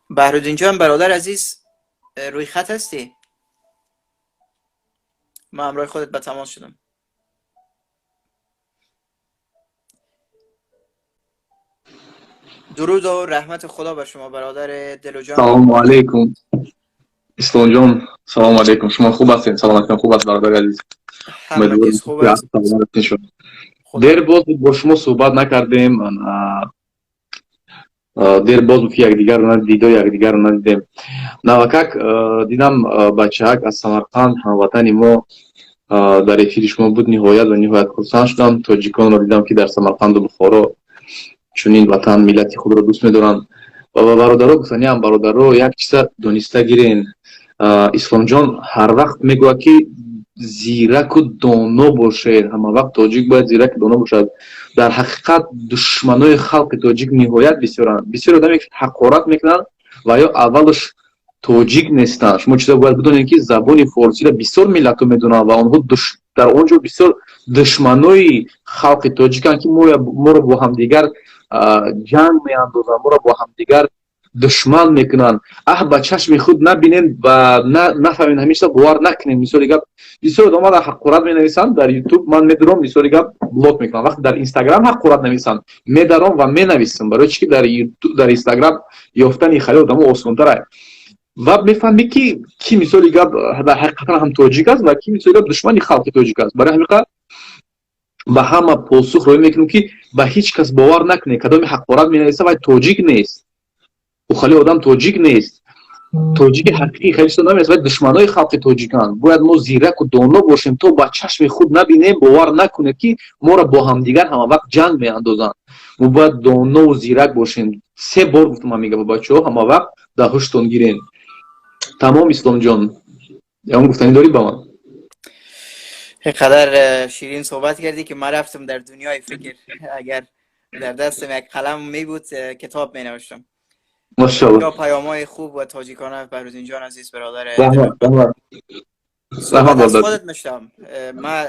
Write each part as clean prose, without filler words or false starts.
بهرالدین جان برادر عزیز، روی خط هستی؟ من همراه خودت به تماس شدم. درود و رحمت خدا بر شما برادر دل و جان. سلام علیکم اسلام جان. سلام علیکم. شما خوب هستین؟ سلامتون خوب است برادر عزیز؟ همه چیز خوب است. سلامتون شد. خدا دیر باز با شما صحبت نکردیم. دیر باز بود که یکدیگر رو ندیدیم، یکدیگر رو ندیدیم. навакак дидам бачаак аз Самарқанд, ҳамватани мо, дар эфири шумо буд. ниҳоят ва ниҳоят хурсанд шудам. тоҷиконро дидам ки дар Самарқанду Бухоро чунин ватан миллати худро дӯст медоранд. ва ба бародаро гуфтам, ям бародаро, як чиза дониста гирен. исломҷон ҳар вақт мегӯяд ки зираку доно бошед. ҳама вақт тоҷик бояд зираку доно бошад. дар ҳақиқат душманои халқи тоҷик ниҳоят бисёранд. бисёр одаме ҳақорат мекунанд ва ё аввалаш тоҷик нестанд. шумо чиза бояд бидонед ки забони форсиро бисёр миллатҳо медонанд ва онҳо дар он ҷо бисёр душманои халқи тоҷиканд ки моро бо ҳамдигар ҷанг меандозанд, моро бо ҳамдигар душман мекунанд. ба чашми худ набинем ва нафаҳмем, ҳамеша бовар накунем. мисоли гап, бисёр одамон ҳақорат менависанд дар ютуб, ман медурам, мисоли гап блок мекунам. вақте дар инстаграм ҳақорат нависанд, медарам ва менависам, барои чи ки дар инстаграм ёфтани хале одамо осонтар. ва мефаҳмӣ ки мисоли гап дар ҳақиқатан ҳам тоҷик аст ва ки мисоли гап душмани халқи тоҷик аст. барои ҳамин қадр ба ҳама посух роя мекунем ки ба ҳеҷ кас бовар накунед. кадоми ҳақорат менависа вай тоҷик нест. хали одам тоҷик нест. тоҷики ҳақиқӣ хеле чиза намест, вай душманои халқи тоҷиканд. бояд мо зираку доно бошем, то ба чашми худ набинем, бовар накунем ки моро бо ҳамдигар ҳама вақт ҷанг меандозанд. мо бояд донову зирак бошем. 3 бор гуфтам ҳамин гапа бачаҳо, ҳама вақт дар ҳуштон гирем. тамом исломҷон. ям гуфтанӣ дорӣ ба ман؟ اینقدر شیرین صحبت کردی که من رفتم در دنیای فکر. اگر در دستم یک قلم می بود کتاب می نوشتم. ماشاءالله. پیام‌های خوب و تاجیکانه بهرالدین جان عزیز برادر. صحبت از خودت میشنم. من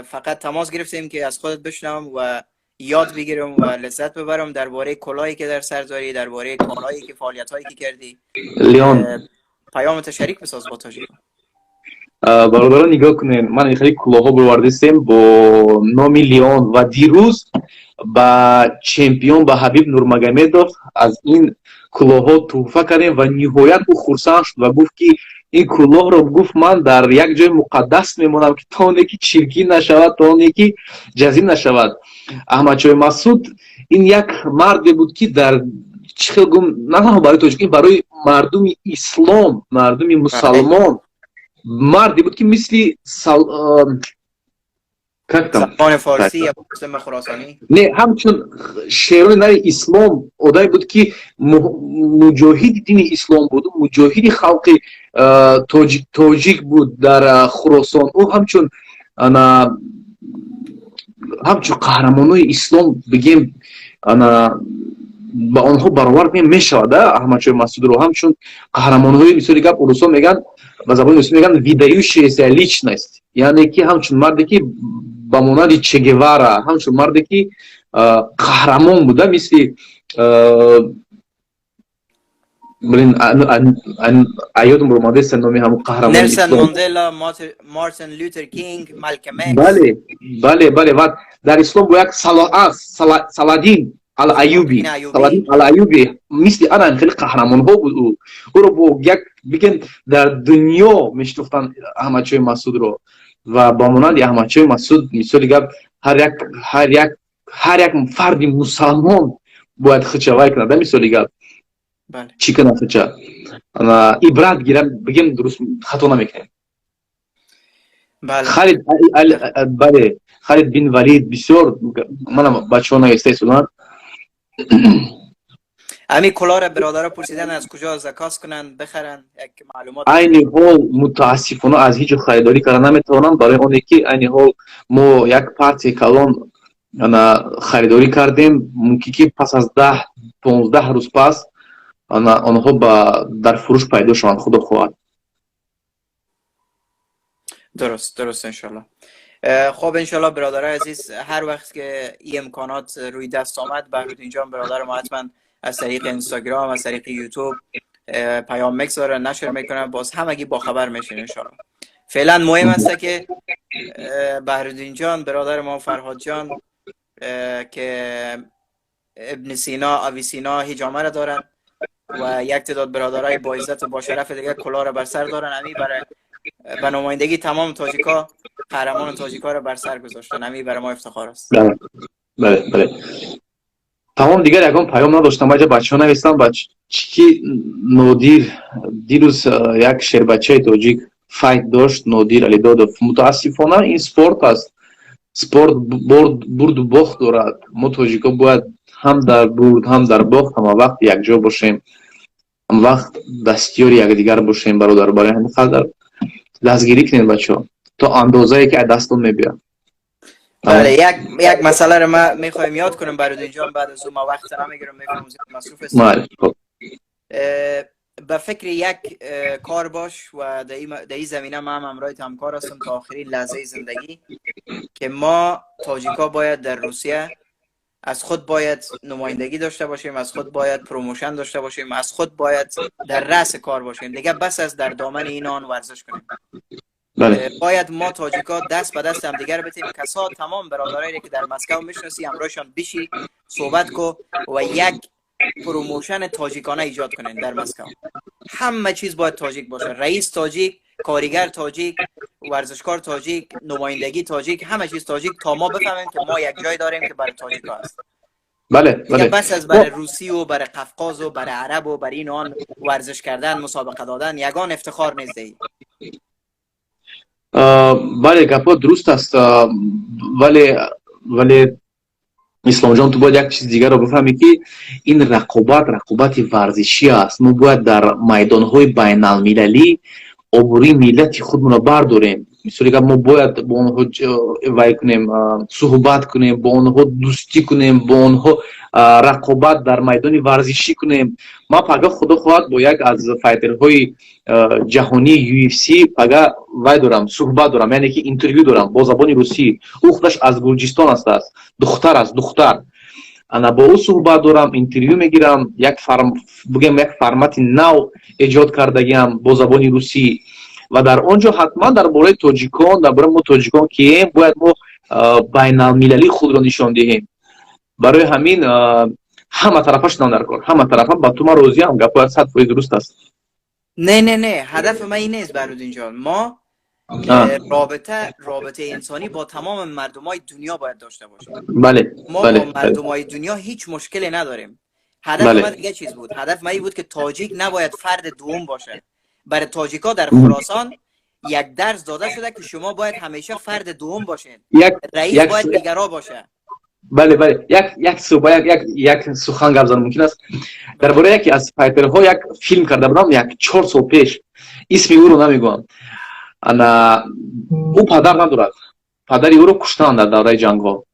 فقط تماس گرفتیم که از خودت بشنوم و یاد بگیرم و لذت ببرم درباره کلاهی که در سر داری، درباره کارهایی که فعالیت‌هایی که کردی. لیون پیامت شریک بساز با تاجیکان. бародарон нигоҳ кунед, ман хеле кӯлоҳо бовардистем бо номи Леон ва дирӯз ба чемпион ба Ҳабиб Нурмагомедов аз ин кӯлоҳо тӯҳфа кардем ва ниҳоят ӯ хурсанд шуд ва гуфт ки ин кӯлоҳро гуфт ман дар як ҷои муқаддас мемонам ки то оне ки чиркин нашавад, то оне ки ҷазим нашавад. Аҳмадчои Масуд ин як марде буд ки дар чӣ хел гум на танҳо барои тоҷикӣ, барои мардуми ислом, мардуми мусалмон мардی بود که مثلی زبان فارسی یا مسلم خراسانی نه همچون شعران نوی اسلام آدمی بود که مجاهد دین اسلام بود، مجاهد خلق تاجیک بود در خراسان. او همچون قهرمانای اسلام بگیم با آنها برابر میشود. احمدشاه مسعود رو همچون قهرمانهای مثالی گپ اروسا میگن ба забони русӣ мегӯянд видающаяся личность, яъне ки ҳамчун марде ки ба монанди Че Гевара, ҳамчун марде ки қаҳрамон буда, мисли аёдам омадаест номи ҳамун қаҳрамони Нелсон Мандела, Мартин Лютер Кинг, Малком Икс. бале ва дар ислом бо як Саладин Ал-Аюби мисли анан хеле қаҳрамонҳо буд. ӯро бо як бигем дар дунё мешинохтанд Аҳмадчои Масудро ва ба монанди Аҳмадчои Масуд мисоли гап ҳар як фарди мусалмон бояд хичавай кунад. мисоли гап чӣ кунад хича ибрат гирад, бигем дуруст хато намекунем. Халид бин Валид бисёр манам бачаҳо навистаистуданд. همین کلاه را برادرها پرسیدن از کجا زکات کنند بخرن، یک معلومات. عین حال متاسفانه از هیچ خریداری کردن نمیتوانم، برای اون که عین حال ما یک پارچه کلان خریداری کردیم، ممکن که پس از 10-15 روز پس آنها در فروش پیدا شوند. خدا خواهد. درست انشالله. خب انشالله برادرای عزیز، هر وقت که این امکانات روی دست آمد بهرالدین جان برادر ما حتما از طریق اینستاگرام، از طریق یوتیوب پیام میگذاره، نشر میکنه، باز همگی با خبر میشین ان شاء الله. فعلا مهم است که بهرالدین جان برادر ما، فرهاد جان که ابن سینا، اویسینا هجامه را دارن و یک تعداد برادرای با عزت و با شرف دیگه کلاه را بر سر دارن، امی برای به نمایندگی تمام تاجیکا قهرمان تاجیکا را بر سر گذاشتن، امی برای ما افتخار است. بله بله. تمام دیگر یکم پیام نداشتم، بچه ها نوشتم چی نودیر دیروز یک شیر بچه تاجیک فایت داشت، نودیر علیدادов. متاسفانه این سپورت است، سپورت برد و باخت دارد. ما تاجیکا باید هم در برد هم در باخت هم وقت یک جا باشیم، هم وقت دستیار یکدیگر باشیم. برای همین خاطر دستگیری کنین بچه ها تا اندازه‌ای که دستون میبیاد. بله، یک مسئله رو ما میخوایم یاد کنیم برای جان، بعد از اون ما وقت نمیگیرم، میفهمم مصروف هستیم. به فکر یک کار باش و در این زمینه ما هم همراه همکار هستم تا آخرین لحظه زندگی که ما تاجیکا باید در روسیه از خود باید نمایندگی داشته باشیم، از خود باید پروموشن داشته باشیم، از خود باید در رأس کار باشیم. دیگه بس از در دامن اینان ورزش کنیم. باید ما تاجیکا دست به دست هم دیگر بتیم. کسا تمام برادرایی که در مسکو میشناسی همراهشان بشی، صحبت کو و یک پروموشن تاجیکانه ایجاد کنین در مسکو. همه چیز باید تاجیک باشه، رئیس تاجیک، کارگر تاجیک، ورزشکار تاجیک، نمایندگی تاجیک، همه چیز تاجیک، تا ما بفهمیم که ما یک جای داریم که برای تاجیکا است. بله بله. بس از برای روسی و برای قفقاز و برای عرب و برای اینان ورزش کردن، مسابقه دادن یگان افتخار نیست. بله گپا درست است، ولی اسلام جان تو باید یک چیز دیگر رو بفهمی که این رقابت ورزشی است. ما باید در میدان‌های بین‌المللی آبروی ملت خودمون رو برداریم. مثلا که ما باید با اونها وای کنیم، صحبت کنیم، با اونها دوستی کنیم، با اونها رقابت در میدان ورزشی کنیم. ما پگاه خدا خواهد با یک از فایترهای جهانی UFC پگاه وای دارم، صحبت دارم، یعنی که اینترویو دارم با زبان روسی. او خودش از گرجستان است، دختر. انا با او صحبت دارم، اینترویو میگیرم، یک فرمت نو ایجاد کردگیم با زبان روسی و در آنجا حتما درباره تاجیکان، درباره ما تاجیکان که باید ما بین المللی خود را نشان دهیم. برای همین همه طرفش ناندرکار، همه طرفم با تو ما روزی هم گپا 100% درست است. نه هدف ما این نیست برادر جان. ما رابطه انسانی با تمام مردمای دنیا باید داشته باشیم. بله ما با مردمای دنیا هیچ مشکلی نداریم. هدف ما دیگه چیز بود. هدف ما این بود که تاجیک نباید فرد دوم باشه. برای تاجیکا در خراسان یک درس داده شده که شما باید همیشه فرد دوم باشین. رئیس باید دیگرا باشه. بله یک سخن گپ زدن ممکن است. درباره یکی از فایترها یک فیلم کرده بودم 4 سال پیش، اسم او رو نمیگم. انا او پدر ندارد، پدری او رو کشتند در دوره جنگ ها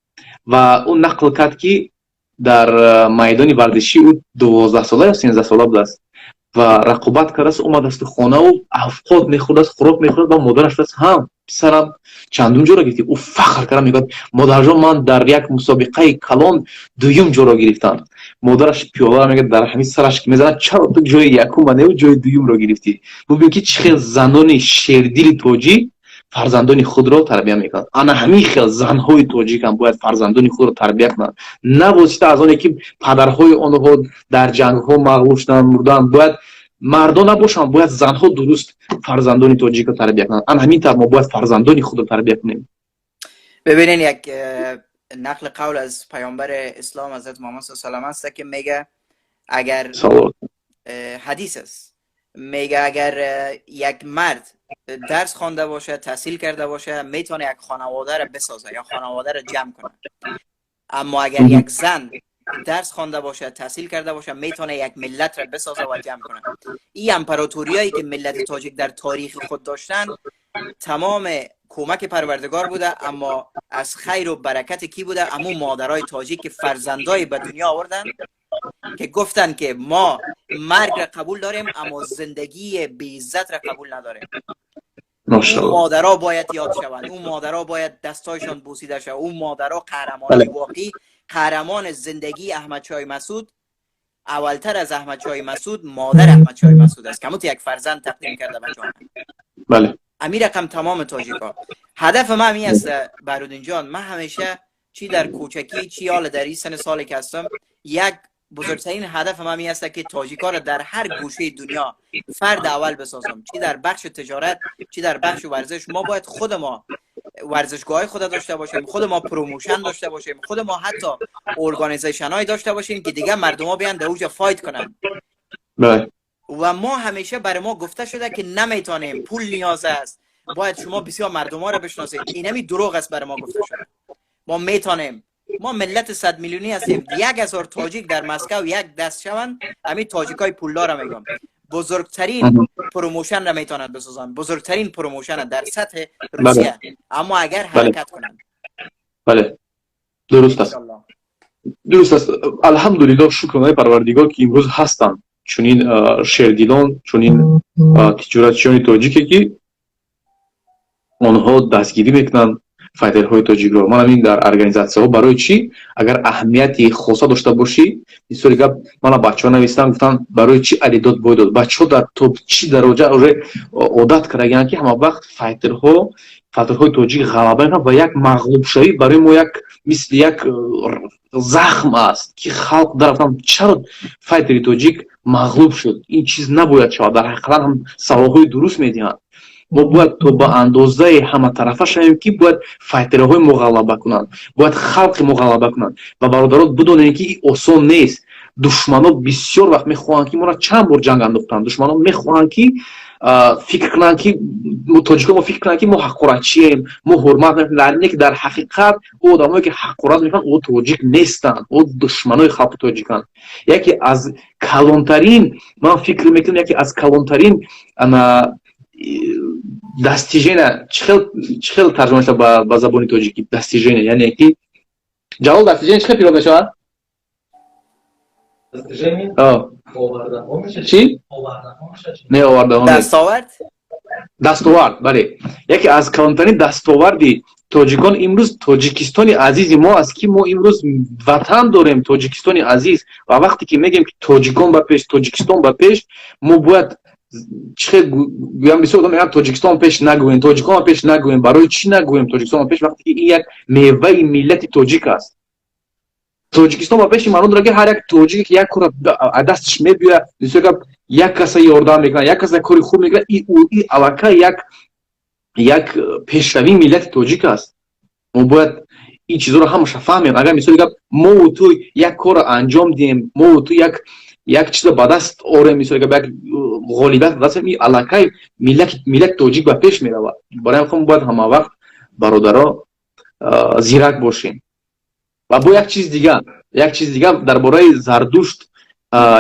و اون نقل کرد که در میدان ورزشی او 12 ساله یا 13 ساله بود است و رقابت کرده است. اومد است خانه و افقات میخورد است، خوراک میخورد و مادرش است هم پسرم چندم جا را گرفتی. او فخر کرد میگه مادر جان من در یک مسابقه کلان دوم جا را گرفتم. مادرش پیاده میگه در همین سرش که میزنه چرا تو جای یکم و جای دوم را گرفتی. ببین که چه زنان شیردل تاجیک فرزندان خود را تربیت میکنند. انا همین خیلی زنهای تاجیک هم باید فرزندان خود را تربیت کنند، نه واسطه از آنی که پدرهای آنها در جنگ ها مغلوب شدند مردند. باید مردان نباشند، باید زنها درست فرزندان تاجیک را تربیت کنند. انا همین طور ما باید فرزندان خود را تربیت کنیم. ببینین یک نقل قول از پیامبر اسلام حضرت محمد صلی الله علیه و آله است که میگه اگر حدیث است، میگه اگر یک مرد درس خوانده باشه، تحصیل کرده باشه، میتونه یک خانواده را بسازه یا خانواده را جمع کنه. اما اگر یک زن درس خوانده باشه، تحصیل کرده باشه، میتونه یک ملت را بسازه و جمع کنه. این امپراتوریایی که ملت تاجیک در تاریخ خود داشتن تمام کمک پروردگار بوده، اما از خیر و برکت کی بوده؟ امو مادرای تاجیک که فرزندای به دنیا آوردن که گفتن که ما مرگ را قبول داریم اما زندگی بی عزت را قبول نداریم. اون مادرها باید یاد شوند، اون مادرها باید دستایشان بوسیده شود. اون مادرها قهرمان واقعی، قهرمان زندگی احمد شاه مسعود، اولتر از احمد شاه مسعود مادر احمد شاه مسعود است که یک فرزند تقدیم کرده به جامعه. بله امیر رقم تمام تاجیکا. هدف من می است برودین جان، من همیشه چی در کوچکی چی حال در این سن سالی که هستم، یک بزرگترین هدف من می است که تاجیکا را در هر گوشه دنیا فرد اول بسازم، چی در بخش تجارت چی در بخش ورزش. ما باید خود ما ورزشگاه خود داشته باشیم، خود ما پروموشن داشته باشیم، خود ما حتی ارگانیزیشن های داشته باشیم که دیگه مردم ها بیان در اوج فایت کنن. بله و ما همیشه برای ما گفته شده که نمیتونیم، پول نیاز است، باید شما بسیار مردم ها را بشناسید. اینمی دروغ است برای ما گفته شده. ما میتونیم، ما ملت 100 میلیونی هستیم. 1000 تاجیک در مسکو یک دست شوند، همین تاجیکای پولدار را میگم، بزرگترین پروموشن را میتونند بسازن، بزرگترین پروموشن در سطح روسیه. اما اگر حرکت کنند. بله درست است. درست است. الحمدلله شکر پروردگار که امروز هستند چنین شیردلان، چنین تجارتچیان تاجیکی که آنها دستگیری میکنند فایترهای تاجیک رو. من همین در ارگانیزاسیون ها برای چی اگر اهمیتی خاصه داشته باشی اینطوری گپ من بچه‌ها نوشتم گفتن برای چی عدد باید داد. بچه‌ها در تو چی درجه عادت کردن که همه وقت فایترهای تاجیک غلبه میکنن و یک مغلوب شوی برای ما یک مثل یک زخم است که خلق درفتن چرا فایتر تاجیک مغلوب شد. این چیز نباید شود. در حقیقت هم سوالهای درست میدهند. ما باید تو با اندازه همه طرفه شویم که باید فایترهای مغلبه کنند، باید خلق مغلبه کنند. و برادران بدونید که این آسان نیست. دشمنان بسیار وقت میخواهند که ما را چند بار جنگ انداختند. دشمنان میخواهند که فکر کنند که تاجیک‌ها ما فکر کنند که ما حقارتچییم، ما حرمت نمی‌کنیم، که در حقیقت او آدمایی که حقارت میکنند او تاجیک نیستند، او دشمنای خلق تاجیکند. یکی از کلانترین من فکر میکنم یکی از کلانترین достижение чхел тарҷума шуда ба забони тоҷикӣ достижение яъне ки ҷалол достижение чхел пирода шавад чӣ не овардаҳо дастовард бале яке аз калонтарин дастоварди тоҷикон имрӯз тоҷикистони азизи мо аст ки мо имрӯз ватан дорем тоҷикистони азиз ва вақте ки мегӯем ки тоҷикон ба пеш тоҷикистон ба пеш мо бояд چه گویم بسیار آدم میگن تاجیکستان پیش نگوین، تاجیکان پیش نگوین. برای چی نگویم تاجیکستان پیش وقتی که این یک میوه ملت تاجیک است؟ تاجیکستان پیش معنی داره که هر یک تاجیک یک کار دستش میبیه، مثلا یک کس یاردم میکنه، یک کس کاری خوب میکنه، این علاقه یک پیشروی ملت تاجیک است. ما باید این چیزا رو همش فهمیم. اگر مثلا ما و تو یک کار انجام دیم، ما و تو یک چیز با دست آره میشه که یک غالبیت دست می علاقه ملت تاجیک به پیش میره. برای همین باید همه وقت برادرها زیرک باشیم. و با یک چیز دیگه درباره زردوشت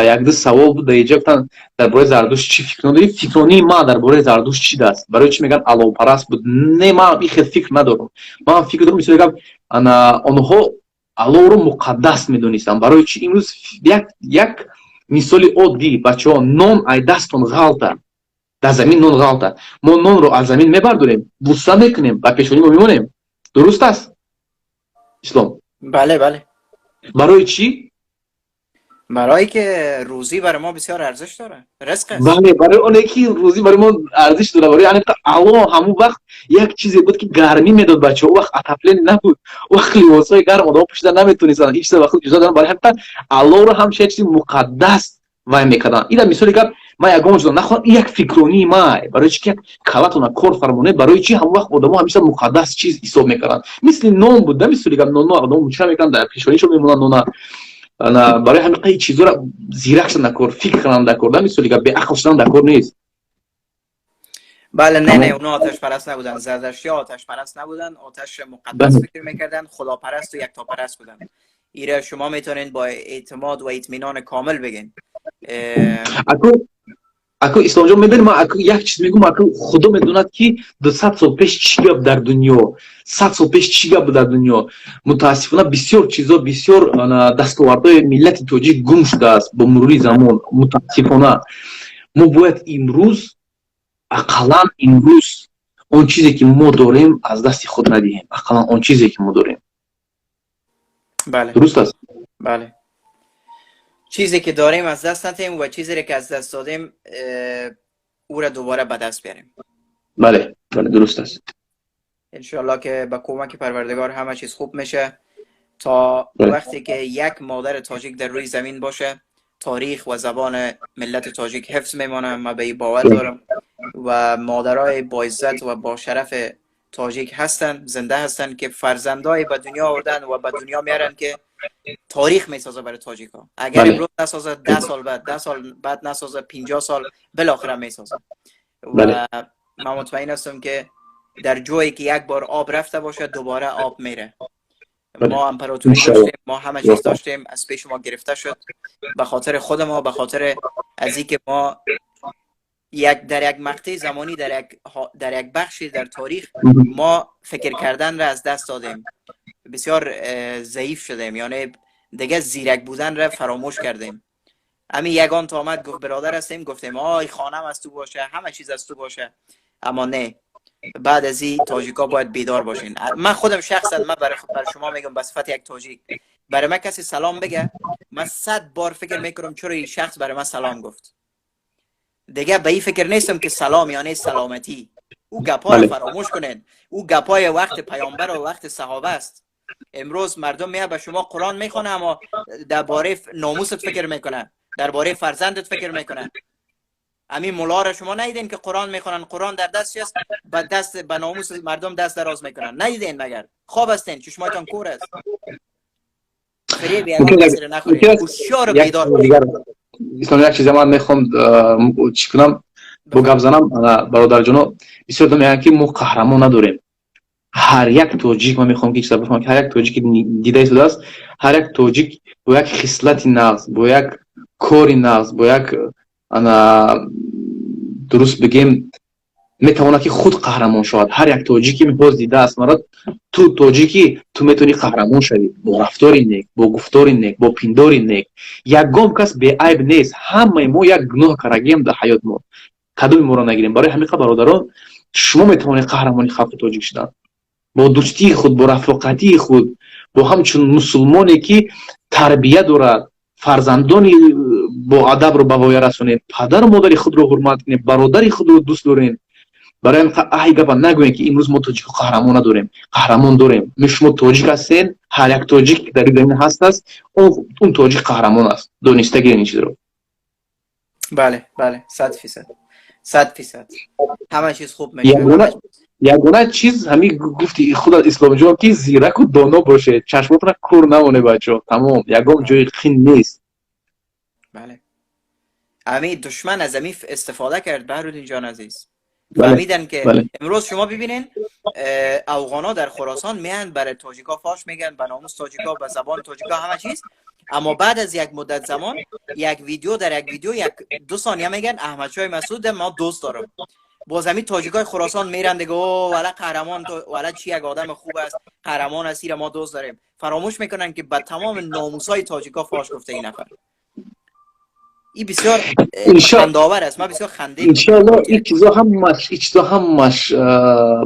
یک دو سوال بود اینجا گفتن درباره زردوشت چی فکر نداری؟ فکرانی ما درباره زردوشت چی است؟ برای چی میگن علاوه پرست بود؟ نه من این خیلی فکر ندارم. من فکر دارم مثلا آنها علاوه رو مقدس میدونستن. برای چی امروز یک مثالی عادی بچه‌ها نان ای دستون غلطه در زمین نان غلطه ما نان رو از زمین میبرداریم بوسه میکنیم با پیشونی ما میمونیم. درست است اسلام؟ بله بله. برای چی؟ برای که روزی برای ما بسیار ارزش داره، رزق است. بله برای اونه که روزی برای ما ارزش داره. برای یعنی الله همون وقت یک چیزی بود که گرمی میداد بچه‌ها. وقت اتاپلین نبود، وقت لباسای گرم آدم پوشیدن نمیتونستن، هیچ وقت اجازه دادن. برای همین الله رو هم چیزی مقدس وای میکردن. اینا مثالی که ما یگان جدا نخوام یک فکرونی ما برای چی که کلاتون کار فرمونه برای چی هم وقت آدم‌ها همیشه مقدس چیز حساب میکردن. مثل نان بود، مثالی که نان آدم چه میکردن در پیشونیشون میمونن نان. انا برای همین قید چیزا را زیرک شدن نکور، فکر کردن نکور، مثالی که به عقل شدن نکور نیست. بله نه اونا آتش پرست نبودن، زردشتی آتش پرست نبودن، آتش مقدس فکر میکردن، خدا پرست و یکتا پرست بودن. ایره شما میتونین با اعتماد و اطمینان کامل بگین. اكو اسلام جان میدونی ما اكو یک چیز میگم اكو خدا میدوند که 200 سال پیش چی گپ در دنیا 100 سال پیش چی گپ در دنیا. متاسفانه بسیار چیزا بسیار دستاوردهای ملت تاجیک گم شده است با مرور زمان. متاسفانه ما باید امروز اقلا امروز اون چیزی که ما داریم از دست خود ندهیم. اقلا اون چیزی که ما داریم. بله درست است. بله چیزی که داریم از دست ندیم و چیزی که از دست دادیم او را دوباره به دست بیاریم. بله درست است. انشالله که با کمک پروردگار همه چیز خوب میشه تا وقتی که یک مادر تاجیک در روی زمین باشه تاریخ و زبان ملت تاجیک حفظ میمانه. من به این باور دارم و مادرای با عزت و با شرف تاجیک هستن، زنده هستن که فرزندای به دنیا آوردن و به دنیا میارن که تاریخ میسازه برای تاجیک ها. اگر امروز نسازه 10 سال بعد 10 سال بعد نسازه 50 سال بالاخره میسازه. و من مطمئن هستم که در جایی که یک بار آب رفته باشه دوباره آب میره. ما امپراتوری داشتیم، ما همه چیز داشتیم، از پیش ما گرفته شد به خاطر خود ما، به خاطر از اینکه ما در یک مقطع زمانی در یک بخشی در تاریخ ما فکر کردن را از دست دادیم، بسیار ضعیف شدیم، یعنی دیگه زیرک بودن را فراموش کردیم. همین یگان تا آمد گفت برادر هستیم، گفتیم آی خانم از تو باشه، همه چیز از تو باشه. اما نه، بعد از این تاجیکا باید بیدار باشین. من خودم شخصا من برای شما میگم به صفت یک تاجیک، برای من کسی سلام بگه من 100 بار فکر میکنم چرا این شخص برای من سلام گفت. دیگه به این فکر نیستم که سلام یعنی سلامتی. او گپا رو فراموش کنین. او گپای وقت پیامبر و وقت صحابه است. امروز مردم میاد به شما قرآن میخونه اما درباره ناموست فکر میکنه، درباره فرزندت فکر میکنه. همین مولا را شما ندیدین که قرآن میخونن، قرآن در دست است، به ناموس مردم دست دراز میکنن. ندیدین مگر؟ خواب هستین، چشماتون کور است. فریب یگان کسی را نخورین. هوشیار و بیدار باشین. اسلام یک چیز من میخوام چی کنم با گپ زنم برادر جانو. بسیار میگن که ما قهرمان نداریم. هر یک توجیک من میخوام که چیزا بفهمم که هر یک توجیک دیده شده است، هر یک توجیک با یک خصلت نقص، با یک کار نقص، با یک درست بگیم میتونه که خود قهرمان شود. هر یک توجیکی میپوز دیده است مرد تو توجیکی تو میتونی قهرمان شوی با رفتار نیک، با گفتار نیک، با پندار نیک. یگام کس بی عیب نیست. همه ما یک گناه کردیم در حیات ما، کدوم ما رو نگیریم. برای همین برادران شما میتونید قهرمانی خلق تاجیک شدن با دوستی خود، با رفاقتی خود، با همچون مسلمانی که تربیت دارد، فرزندانی با ادب رو به وای رسونید، پدر و مادر خود رو حرمت کنید، برادر خود رو دوست دارین. برای این گپ نگوین که امروز ما تاجیک قهرمان نداریم. قهرمان داریم. شما تاجیک هستین، هر یک تاجیک که در این هست است اون تاجیک قهرمان است. دونسته این چیز رو. بله 100% همه چیز خوب میشه. یگانه چیز همین گفتی خود اسلام جان که زیرک و دانا باشه، چشماتون کور نمونه بچه. تمام یگام جای خین نیست. بله همین دشمن از همین استفاده کرد بهرالدین جان عزیز. فهمیدن که امروز شما ببینین افغانا در خراسان میان برای تاجیکا فاش میگن، به ناموس تاجیکا، به زبان تاجیکا، همه چیز. اما بعد از یک مدت زمان یک ویدیو 2 ثانیه میگن احمد شاه مسعود ما دوست دارم. باز همین تاجیکای خراسان میرن دیگه او والا قهرمان تو والا چی یک آدم خوب است، قهرمان است، ما دوست داریم. فراموش میکنن که به تمام ناموسای تاجیکا فاش گفته این نفر. این بسیار خنده‌آور است. من بسیار خنده ان شاء الله این چیزا همش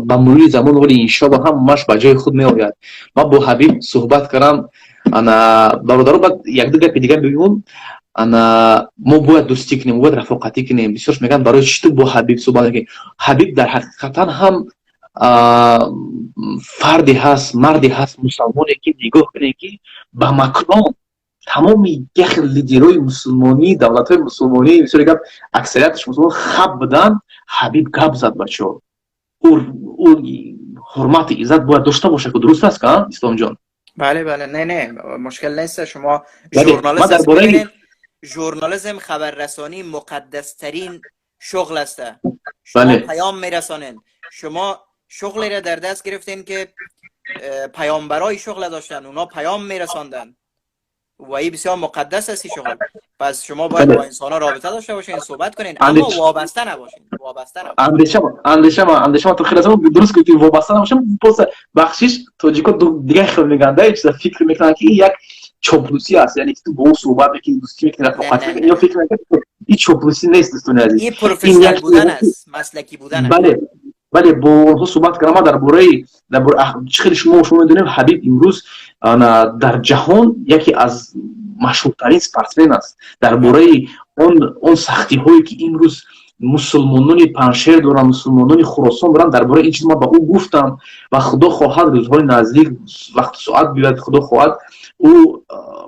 با مرور زمان ولی ان شاء الله همش به جای خود میآید. من با حبیب صحبت کردم، انا برادر بعد یک دو گپ دیگه بگم. ما باید دوستی کنیم، باید رفاقتی کنیم. بسیارش میگن برای چی تو با حبیب صحبت کنی؟ حبیب در حقیقتا هم فردی هست، مردی هست مسلمانی که نگاه کنه که به مکرام تمامی یک لیدرهای مسلمانی، دولت‌های مسلمانی بسیاری گپ اکثریتش مسلمان خب بدن. حبیب گپ زد بچه‌ها. او حرمت عزت باید داشته باشه که درست است که اسلام جان؟ بله نه مشکل نیست. شما ژورنالیست ببینید، ژورنالیسم خبررسانی مقدس ترین شغل است. شما پیام میرسانین. شما شغلی را در دست گرفتین که پیامبرای شغل داشتن، اونا پیام میرساندن و این بسیار مقدس است شغل. پس شما باید با انسان ها رابطه داشته باشین، صحبت کنین، اما وابسته نباشین. اندیشه تو خیلی از اون درست گفتی، وابسته نباشین. پس بخشش تاجیکا دیگه خیلی میگن ده چیزا فکر میکنن که یک چاپلوسی است، یعنی تو با صحبت میکنی، دوستی میکنی، رفاقت میکنی، یا فکر میکنی این چاپلوسی نیست دوستان عزیز. این پروفسیونال بودن است، مسلکی بودن است. بله با اونها صحبت کردم درباره خیلی شما میدونید حبیب امروز در جهان یکی از машҳуртарин спортсмен аст. дар бораи он сахтиҳое ки имрӯз мусулмонони паншер доранд, мусулмонони хуросон доранд, дар бораи ин чиз ман ба ӯ гуфтам ва худо хоҳад рӯзҳои наздик вақту соат биёяд, худо хоҳад ӯ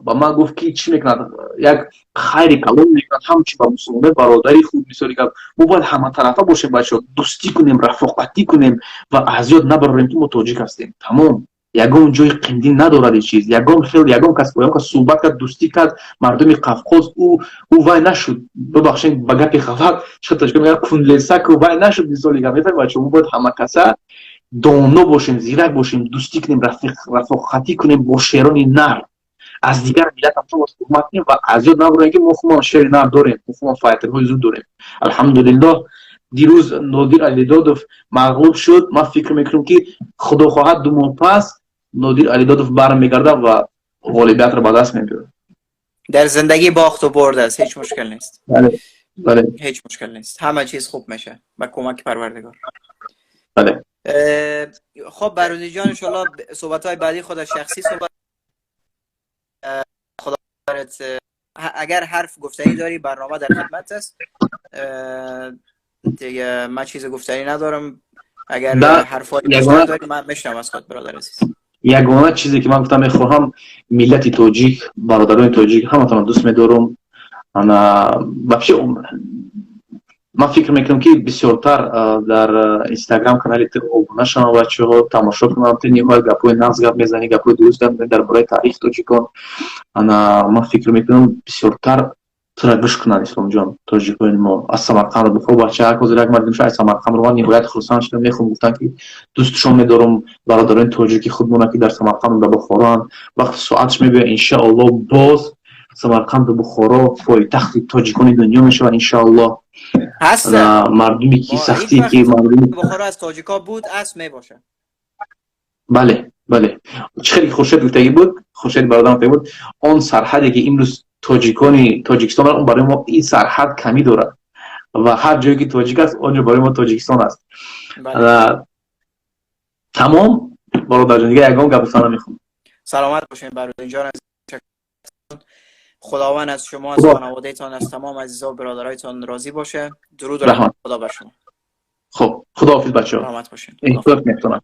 ба ман гуфт ки чӣ мекунад, як хайри калон мекунад ҳамчи ба мусулмонони бародари худ. мисоли гап мо бояд ҳаматарафа бошем бачаҳо, дӯстӣ кунем, рафоқатӣ кунем ва аз ёд набарорем ки мо тоҷик ҳастем. тамом. ягон ҷои қиндӣ надорад ин чиз. ягон кас суҳбат кард, дӯстӣ кард, мардуми Қавқоз, ӯ вай нашуд, бубахшед ба гапи хавак чӣ тоҷика мегӯяд, кунлесаку вай нашуд. мисоли гап мефаҳмед бачаҳо, мо бояд ҳама каса доно бошем, зирак бошем, дӯстӣ кунем, рафоқатӣ кунем бо шерони нар. аз дигар миллат ҳам бояд ҳурмат кунем ва аз ёд набарем ки мо худмон шери нар дорем, мо худмон файтерҳои зуд дорем. алҳамдулиллоҳ дирӯз Нодир Алидодов мағлуб шуд. ман фикр мекунам ки худо хоҳад 2 моҳ пас Нодир Алидодов бармегардад ва ғолибиятро ба даст мебиёрад. در زندگی باخت و برد است، هیچ مشکل نیست. بله. هیچ مشکل نیست، همه چیز خوب میشه با کمک پروردگار. بله. خب برادری جان، ان شاء الله صحبت های بعدی خود شخصی صحبت. خدا اگر حرف گفتنی داری برنامه در خدمت است. دیگه من چیز گفتنی ندارم. اگر حرفای گفتنی داری من میشنم از خود برادر عزیز. ягона чизе ки ман гуфтам мехоҳам, миллати тоҷик, бародарони тоҷик ҳаматонро дӯст медорам. ман фикр мекунам ки бисёртар дар инстаграм канали обуна шавам, бачаҳо тамошо кунанд, ниҳоят гапҳои нағз гап мезанӣ, гапҳои дуруст гап мезанӣ дар бораи таърихи тоҷикон. ман фикр мекунам бисёртар тура гӯш кунанд исломҷон, тоҷикони мо аз Самарқанд бухо бачаак ҳозир як мардим шуд аз Самарқанд ро ниҳоят хурсанд шудам. мехоҳам гуфтам ки дӯстшон медорам, бародарони тоҷики худмона ки дар Самарқанду дар Бухороанд. вақти соатш мебиёяд иншааллоҳ боз Самарқанду Бухоро пойтахти тоҷикони дунё мешавад иншааллоҳ. мардуме ки сахтӣ ки мардуми Бухоро аз тоҷика буд аст мебошад. бале бале. чӣ хеле Хуршед гуфтагӣ буд, Хуршед бародар гуфтагӣ буд, он сарҳаде ки имрӯз тоҷикони Тоҷикистон он барои мо ин сарҳад камӣ дорад ва ҳар ҷое ки тоҷик аст он ҷо барои мо Тоҷикистон аст. тамом бародарҷон, дига ягон гап гуфтан намехоҳам. سلامت باشین برادر جان. خداوند از شما، از خانواده‌تان، از تمام عزیزا و برادرایتان راضی باشه. درود و رحمت خدا بر شما. خب خداحافظ بچه‌ها. سلامت باشین. احترام می‌کنم.